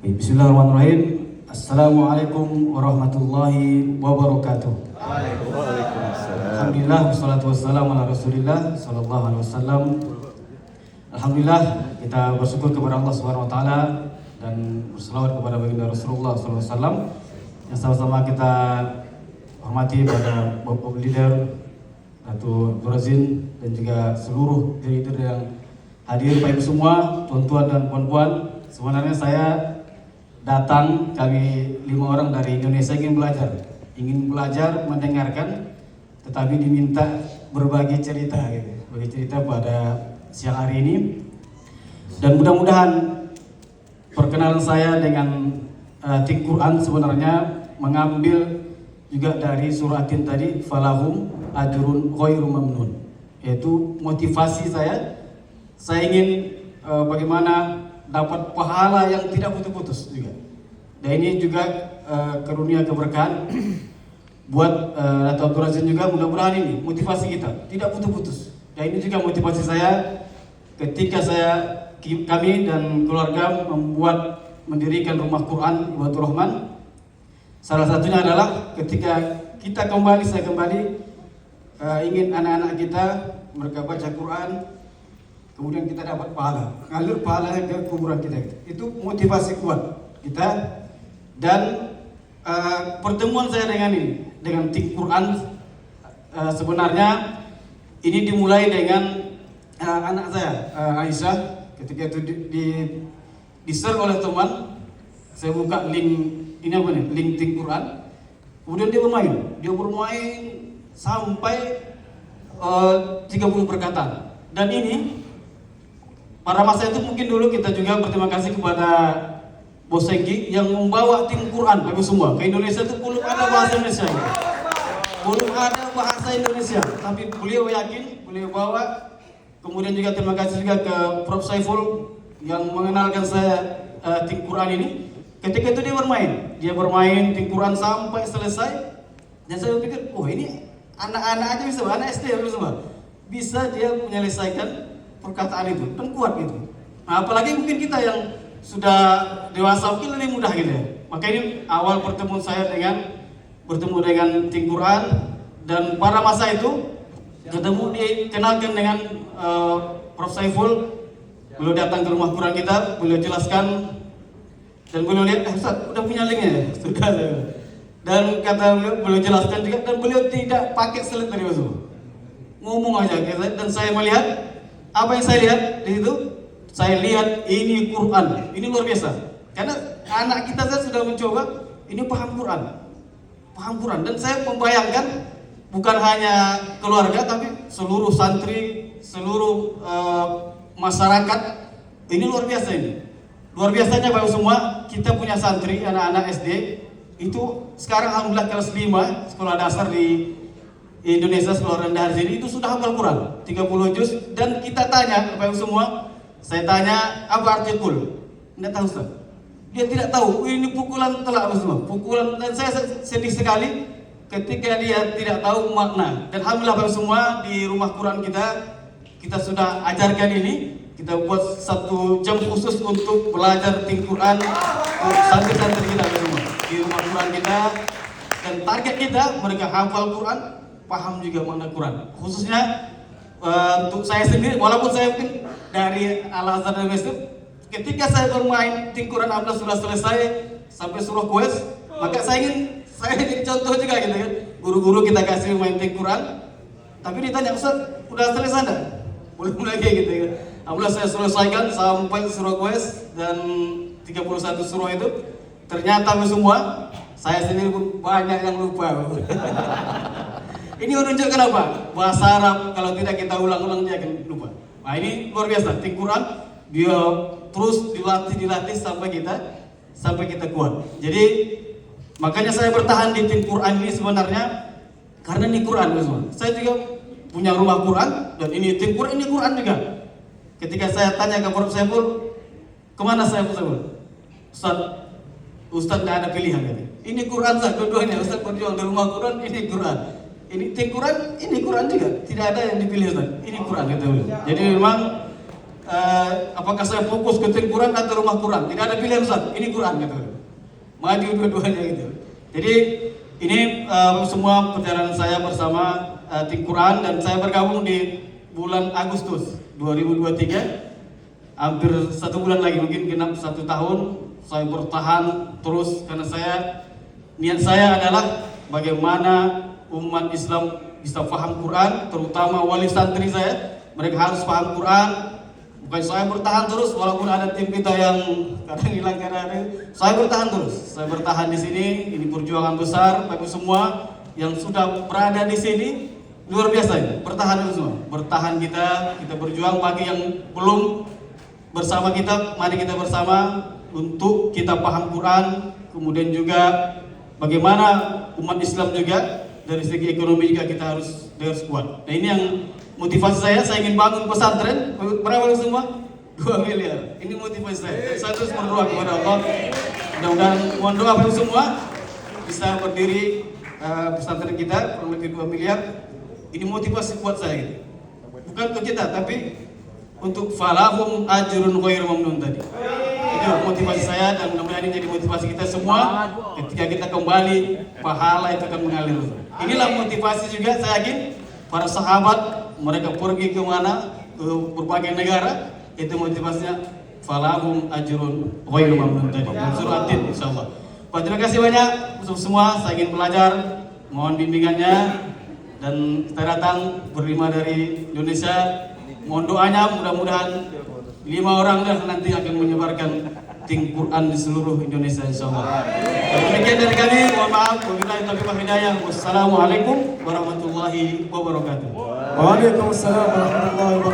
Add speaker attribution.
Speaker 1: Bismillahirrahmanirrahim. Assalamualaikum warahmatullahi wabarakatuh.
Speaker 2: Waalaikumsalam.
Speaker 1: Alhamdulillah, wassalatu wassalamu ala Rasulillah sallallahu alaihi wasallam. Alhamdulillah, kita bersyukur kepada Allah Subhanahu wa taala dan berselawat kepada baginda Rasulullah sallallahu alaihi wasallam. Yang sama-sama kita hormati pada Bapak Leader Datuk Razin dan juga seluruh leader yang hadir, Bapak Ibu semua, tuan-tuan dan puan-puan. Sebenarnya saya datang, kami 5 orang dari Indonesia ingin belajar mendengarkan, tetapi diminta berbagi cerita gitu. Berbagi cerita pada siang hari ini. Dan mudah-mudahan perkenalan saya dengan Tik Quran sebenarnya mengambil juga dari surah Tin tadi, falahum ajrun ghairu mamnun, yaitu motivasi saya ingin bagaimana dapat pahala yang tidak putus-putus juga. Dan ini juga karunia keberkahan buat Datuk Abdul Razin juga. Mudah-mudahan ini motivasi kita tidak putus-putus. Dan ini juga motivasi saya ketika kami dan keluarga mendirikan rumah Quran Ibadur Rahman. Salah satunya adalah ketika saya kembali ingin anak-anak kita mereka baca Quran, kemudian kita dapat pahala, ngalir pahala ke kuburan kita. Itu motivasi kuat kita. Dan pertemuan saya dengan Tik Quran sebenarnya ini dimulai dengan anak saya Aisyah. Ketika itu di-share oleh teman, saya buka link link Tik Quran. Kemudian dia bermain sampai 30 perkataan. Dan ini pada masa itu mungkin dulu kita juga berterima kasih kepada Bos Sengki yang membawa tim Quran bagi semua ke Indonesia. Itu belum ada bahasa Indonesia, tapi beliau yakin, beliau bawa. Kemudian juga terima kasih juga ke Prof Saiful yang mengenalkan saya tim Quran ini. Ketika itu dia bermain tim Quran sampai selesai. Dan saya pikir, ini anak-anak aja bisa, anak SD bisa dia menyelesaikan perkataan itu dan kuat gitu. Nah, apalagi mungkin kita yang sudah dewasa mungkin lebih mudah gitu ya. Maka ini awal pertemuan saya bertemu dengan Tik Quran. Dan pada masa itu dikenalkan dengan Prof Saiful. Beliau datang ke rumah Quran kita, beliau jelaskan dan beliau lihat, Ustaz udah punya linknya, sudah. Dan kata beliau jelaskan juga, dan beliau tidak pakai slide dari semua, ngomong aja. Dan saya melihat apa yang saya lihat di situ. Saya lihat ini Quran, ini luar biasa. Karena anak kita sudah mencoba, ini paham Quran. Dan saya membayangkan bukan hanya keluarga, tapi seluruh santri, seluruh masyarakat. Ini luar biasa ini. Luar biasanya Bapak semua, kita punya santri, anak-anak SD, itu sekarang alhamdulillah kelas 5 sekolah dasar di Indonesia, sekolah rendah di sini, itu sudah hafal Quran 30 juz. Dan kita tanya Bapak semua, saya tanya apa arti kul? Tidak tahu Ustaz. Dia tidak tahu. Ini pukulan telak semua. Pukulan. Dan saya sedih sekali ketika dia tidak tahu makna. Dan alhamdulillah Bapak semua, di rumah Quran kita sudah ajarkan ini. Kita buat 1 jam khusus untuk belajar Tik Quran untuk santri-santri kita semua di rumah Quran kita. Dan target kita mereka hafal Quran, paham juga makna Quran. Khususnya untuk saya sendiri, walaupun saya mungkin dari Al-Azhar dan Mesir, ketika saya bermain Tik Quran Abdullah sudah selesai sampai surah Qais, maka saya ingin contoh juga gitu kan. Guru-guru kita kasih main Tik Quran, tapi ditanya, Ustaz udah selesai enggak? Boleh mulai kayak gitu ya. Alhamdulillah saya selesaikan sampai surah Qais dan 31 surah itu. Ternyata semua, saya sendiri pun banyak yang lupa. Ini menunjukkan apa? Bahasa Arab kalau tidak kita ulang-ulang dia akan lupa. Nah ini luar biasa. Tik Quran dia terus dilatih sampai kita kuat. Jadi makanya saya bertahan di Tik Quran ini sebenarnya karena ini Quran semua. Saya juga punya rumah Quran dan ini Tik Quran, ini Quran juga. Ketika saya tanya ke Prof Saiful, kemana saya Saiful? Ustaz tidak ada pilihan gitu. Ini Quran Ustaz, dua-duanya. Ustaz berjuang di rumah Quran, ini Quran. Ini Tik Quran, ini Quran juga. Tidak ada yang dipilih Ustaz. Ini Quran gitu. Jadi memang apakah saya fokus ke tim Quran atau rumah Quran? Tidak ada pilihan Ustaz, ini Quran gitu. Maju dua-duanya gitu. Jadi ini semua perjalanan saya bersama tim Quran dan saya bergabung di bulan Agustus 2023. Hampir 1 bulan lagi, mungkin genap 1 tahun. Saya bertahan terus karena niat saya adalah bagaimana umat Islam bisa paham Quran, terutama wali santri saya. Mereka harus paham Quran. Bukan saya bertahan terus walaupun ada tim kita yang kadang hilang kadang. Saya bertahan terus. Saya bertahan di sini. Ini perjuangan besar bagi semua yang sudah berada di sini. Luar biasa ya. Bertahan dulu semua. Bertahan kita berjuang. Bagi yang belum bersama kita, mari kita bersama untuk kita paham Quran. Kemudian juga bagaimana umat Islam juga dari segi ekonomi juga kita harus kuat. Nah ini yang motivasi saya ingin bangun pesantren. Berapa semua? 2 miliar. Ini motivasi saya. Saya terus berdoa kepada Allah. Mudah-mudahan mohon doa bagi semua bisa berdiri pesantren kita kurang lebih 2 miliar. Ini motivasi buat saya. Bukan untuk kita, tapi untuk falahum ajrun ghairu mamnun tadi. Itu motivasi saya dan mudah-mudahan ini jadi motivasi kita semua. Ketika kita kembali, pahala itu akan mengalir. Inilah motivasi juga saya yakin para sahabat. Mereka pergi ke mana, ke berbagai negara, itu motivasinya falahum ajrun ghairu mamnun tadi. Surah At-Tin insyaallah. Pak, terima kasih banyak untuk semua. Saya ingin belajar, mohon bimbingannya dan kita datang berlima dari Indonesia. Mohon doanya, mudah-mudahan 5 orang dah nanti akan menyebarkan tim Quran di seluruh Indonesia insyaallah. Demikian dari kami, mohon maaf wabillahi taufiq wal hidayah. Wassalamualaikum warahmatullahi wabarakatuh.
Speaker 3: Waalaikumsalam warahmatullahi wabarakatuh.